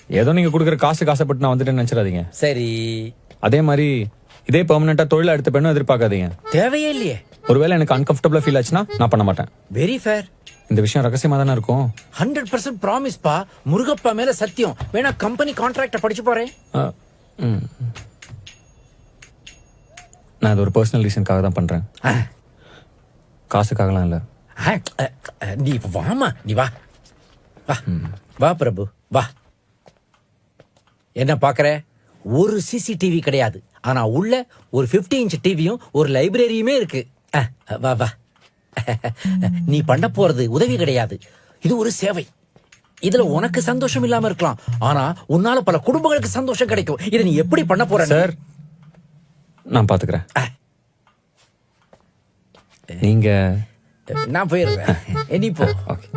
ஏதோ நீங்க கொடுக்குற காசுக்கு ஆசைப்பட்டு நான் வந்துட்டேன்னு நினைச்சிடாதீங்க. சரி, அதே மாதிரி இதே பெர்மனண்டா தொழில எடுத்த பெண்ணும் எதிர்பார்க்காதீங்க. தேவையே இல்லையே. ஒருவேளை எனக்கு அன்கம்ஃபர்டபுளா ஃபீல் ஆச்சுன்னா நான் பண்ண மாட்டேன். Very fair. இந்த விஷயம் ரகசியமா தானே இருக்கும். 100% ப்ராமிஸ் பா. முருகப்பா மேல சத்தியம். வேணா கம்பெனி கான்ட்ராக்ட படிச்சு போறேன். நான் இது ஒரு பர்சனல் ரீசனுக்காக தான் பண்றேன். காசுக்காகலாம் இல்ல. நீ வாமா, நீ வா வா வா பிரபு வா. என்ன பாக்குற? ஒரு சிசிடிவி கிடையாது, ஆனா உள்ள ஒரு 50 இன்ச் டிவியும் ஒரு லைப்ரரியுமே இருக்கு. வா வா. நீ பண்ண போறது உதவி கிடையாது, இது ஒரு சேவை. இதுல உனக்கு சந்தோஷம் இல்லாம இருக்கலாம், ஆனா உன்னால பல குடும்பங்களுக்கு சந்தோஷம் கிடைக்கும். இதை நீ எப்படி பண்ண போற? சார், நான் பாத்துக்கிறேன். நீங்க நான் போயிருவேன். நீ போ. ஓகே.